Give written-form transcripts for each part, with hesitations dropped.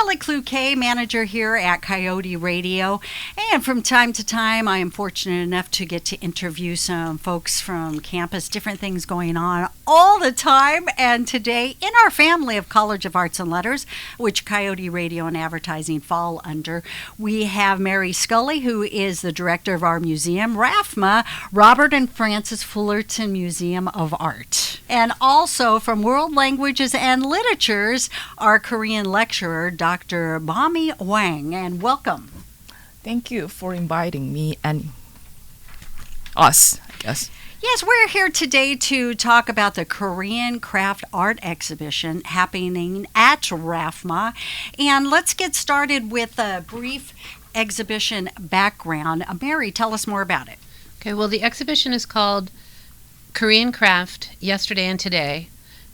Scully Kluke, manager here at Coyote Radio. And from time to time, I am fortunate enough to get to interview some folks from campus, different things going on all the time. And today, in our family of College of Arts and Letters, which Coyote Radio and Advertising fall under, we have Mary Scully, who is the director of our museum, RAFFMA, Robert and Frances Fullerton Museum of Art. And also from World Languages and Literatures, our Korean lecturer, Dr. Bomi Hwang. And welcome. Thank you for inviting me and us, I guess. Yes, we're here today to talk about the Korean Craft Art Exhibition happening at RAFFMA. And let's get started with a brief exhibition background. Mary, tell us more about it. Okay, well, the exhibition is called Korean Craft Yesterday and Today,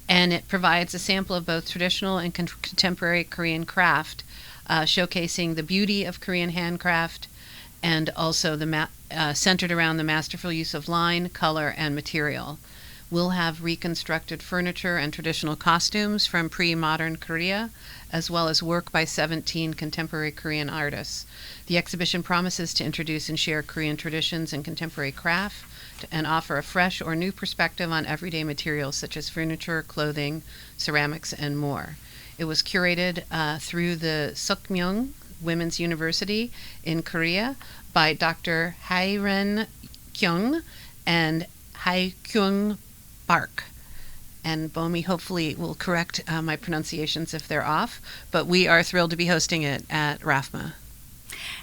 and it provides a sample of both traditional and contemporary Korean craft, showcasing the beauty of Korean handcraft and also centered around the masterful use of line, color, and material. We'll have reconstructed furniture and traditional costumes from pre-modern Korea, as well as work by 17 contemporary Korean artists. The exhibition promises to introduce and share Korean traditions and contemporary craft and offer a fresh or new perspective on everyday materials such as furniture, clothing, ceramics, and more. It was curated through the Sookmyung Women's University in Korea by Dr. Hae-ren Kyung and Hae-kyung Park. And Bomi hopefully will correct my pronunciations if they're off, but we are thrilled to be hosting it at RAFFMA.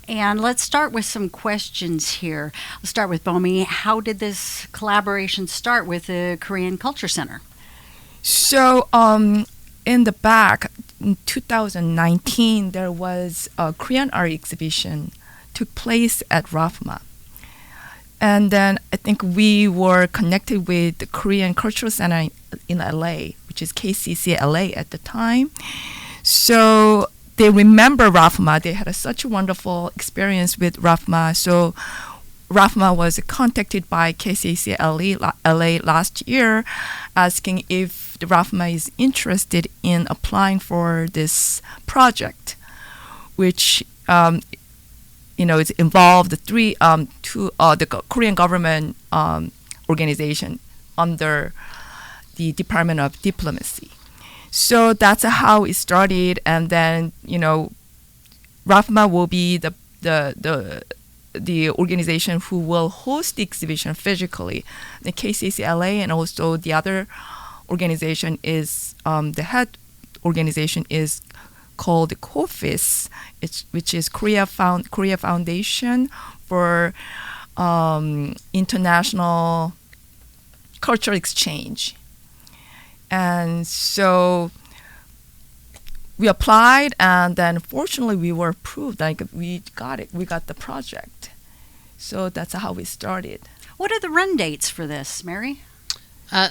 And let's start with some questions here. Let's start with Bomi. How did this collaboration start with the Korean Culture Center? So, in the back, in 2019, there was a Korean art exhibition took place at RAFFMA. And then I think we were connected with the Korean Cultural Center in LA, which is KCC LA at the time. So they remember RAFFMA. They had such a wonderful experience with RAFFMA. So RAFFMA was contacted by KCC LA last year, asking if the RAFFMA is interested in applying for this project, which it involved the Korean government organization under the Department of Diplomacy. So that's how it started, and then RAFFMA will be the organization who will host the exhibition physically. The KCC LA and also the other organization is the head organization is called KOFICE, which is Korea Foundation for International Cultural Exchange. And so we applied, and then fortunately we were approved. We got it. We got the project. So that's how we started. What are the run dates for this, Mary?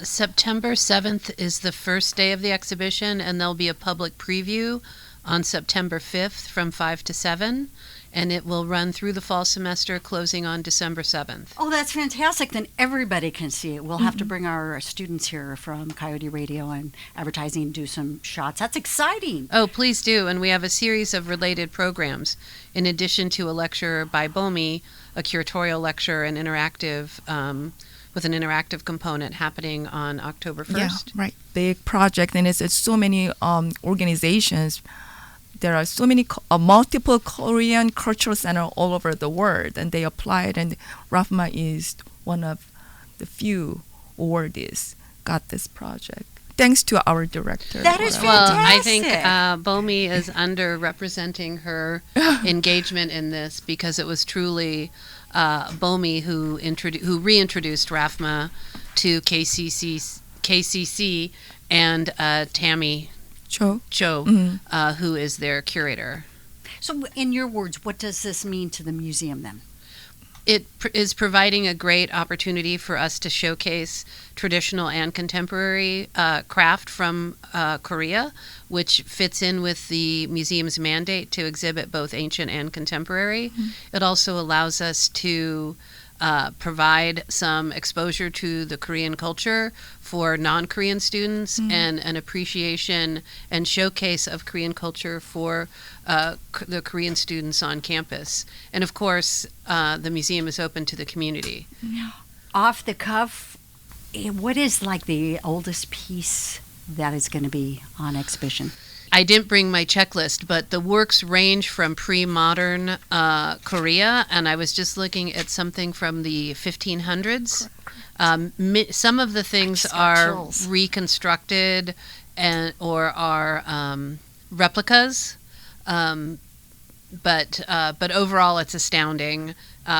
September 7th is the first day of the exhibition, and there'll be a public preview on September 5th from 5 to 7, and it will run through the fall semester, closing on December 7th. Oh, that's fantastic. Then everybody can see it. We'll have to bring our students here from Coyote Radio and Advertising and do some shots. That's exciting. Oh, please do. And we have a series of related programs, in addition to a lecture by Bomi, a curatorial lecture and interactive with an interactive component happening on October 1st. Yeah, right. Big project, and it's so many organizations. There are so many multiple Korean cultural centers all over the world, and they applied, and RAFFMA is one of the few awardees got this project. Thanks to our director. That is fantastic. Well, I think Bomi is underrepresenting her engagement in this, because it was truly Bomi who reintroduced RAFFMA to KCC and Tammy Cho, who is their curator. So in your words, what does this mean to the museum then? It is providing a great opportunity for us to showcase traditional and contemporary craft from Korea, which fits in with the museum's mandate to exhibit both ancient and contemporary. Mm-hmm. It also allows us to provide some exposure to the Korean culture for non-Korean students and an appreciation and showcase of Korean culture for the Korean students on campus. And of course, the museum is open to the community. Off the cuff, what is like the oldest piece that is going to be on exhibition? I didn't bring my checklist, but the works range from pre-modern Korea, and I was just looking at something from the 1500s. Some of the things are reconstructed or are replicas, but overall it's astounding.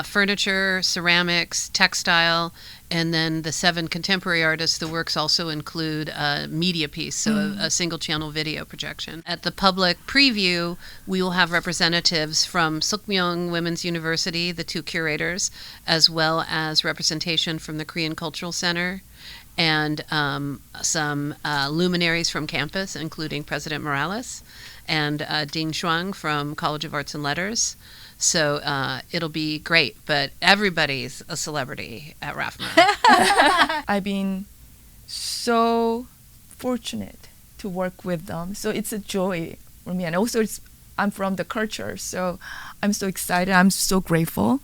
Furniture, ceramics, textile, and then the 7 contemporary artists. The works also include a media piece, so a single-channel video projection. At the public preview, we will have representatives from Sookmyung Women's University, the 2 curators, as well as representation from the Korean Cultural Center, and some luminaries from campus, including President Morales, and Ding Shuang from College of Arts and Letters. So it'll be great, but everybody's a celebrity at RAFFMA. I've been so fortunate to work with them. So it's a joy for me. And also I'm from the culture, so I'm so excited. I'm so grateful.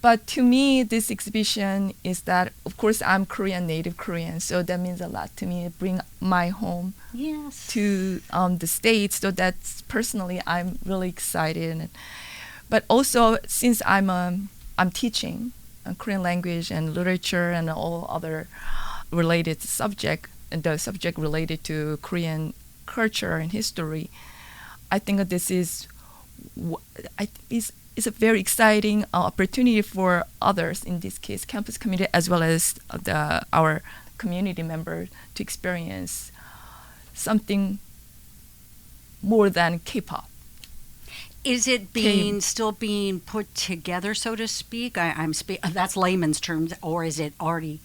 But to me, this exhibition is that, of course, I'm Korean, native Korean, so that means a lot to me. Bring my home to the States. So that's personally, I'm really excited. But also, since I'm teaching Korean language and literature and all other related subject, and the subject related to Korean culture and history, I think that this is a very exciting opportunity for others, in this case, campus community, as well as our community members, to experience something more than K-pop. Is it still being put together, so to speak? That's layman's terms, or is it already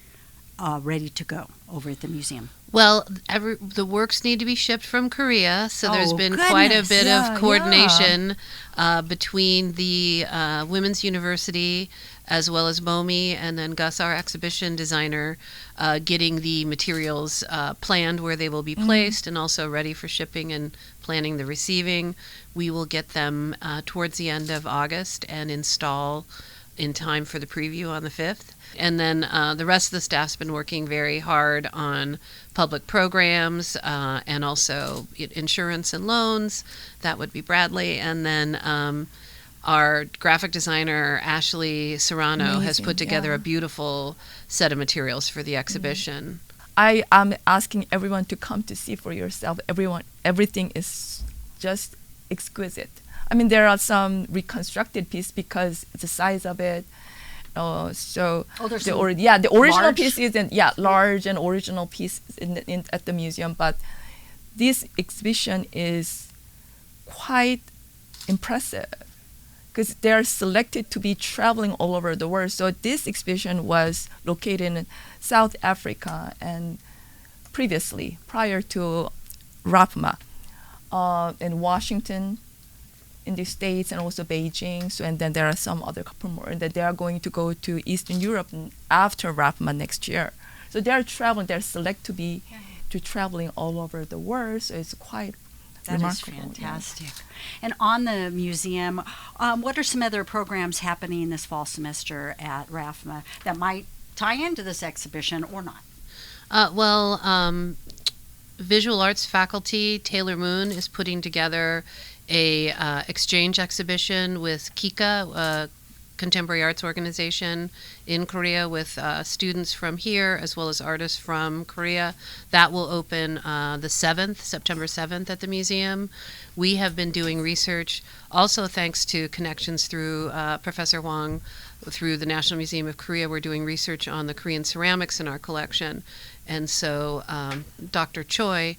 ready to go over at the museum? Well, the works need to be shipped from Korea, so there's been quite a bit of coordination between the Women's University as well as Bomi and then Gus, our exhibition designer, getting the materials planned where they will be placed and also ready for shipping and planning the receiving. We will get them towards the end of August and install in time for the preview on the 5th. And then the rest of the staff's been working very hard on public programs and also insurance and loans. That would be Bradley. And then our graphic designer, Ashley Serrano, has put together a beautiful set of materials for the exhibition. I am asking everyone to come to see for yourself. Everything is just exquisite. I mean, there are some reconstructed pieces because the size of it. The original piece isn't large and original piece at the museum, but this exhibition is quite impressive because they are selected to be traveling all over the world. So this exhibition was located in South Africa and previously, prior to RAFFMA, in Washington, in the States, and also Beijing. So, and then there are some other couple more that they are going to go to Eastern Europe after RAFFMA next year. So they are traveling. They're select to be traveling all over the world. So it's quite remarkable. That is fantastic. Yeah. And on the museum, what are some other programs happening this fall semester at RAFFMA that might tie into this exhibition or not? Visual arts faculty Taylor Moon is putting together a exchange exhibition with KICA, a contemporary arts organization in Korea, with students from here as well as artists from Korea. That will open the 7th, September 7th at the museum. We have been doing research, also thanks to connections through Professor Hwang, through the National Museum of Korea. We're doing research on the Korean ceramics in our collection. And so Dr. Gina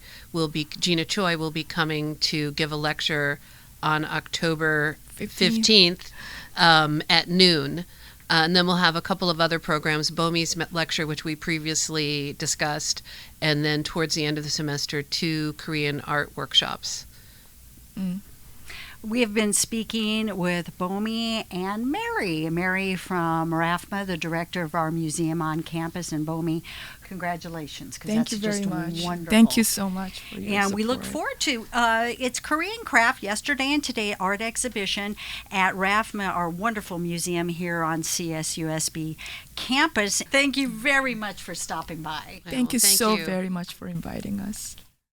Choi will be coming to give a lecture on October 15th at noon. And then we'll have a couple of other programs, Bomi's lecture, which we previously discussed, and then towards the end of the semester, 2 Korean art workshops. We have been speaking with Bomi and Mary. Mary from RAFFMA, the director of our museum on campus, and Bomi, congratulations, because Thank that's you very just much. wonderful. Thank you so much for your And we look support. forward to it's Korean Craft yesterday and today art exhibition at RAFFMA, our wonderful museum here on CSUSB campus. Thank you very much for stopping by. Thank you Thank so you. very much for inviting us.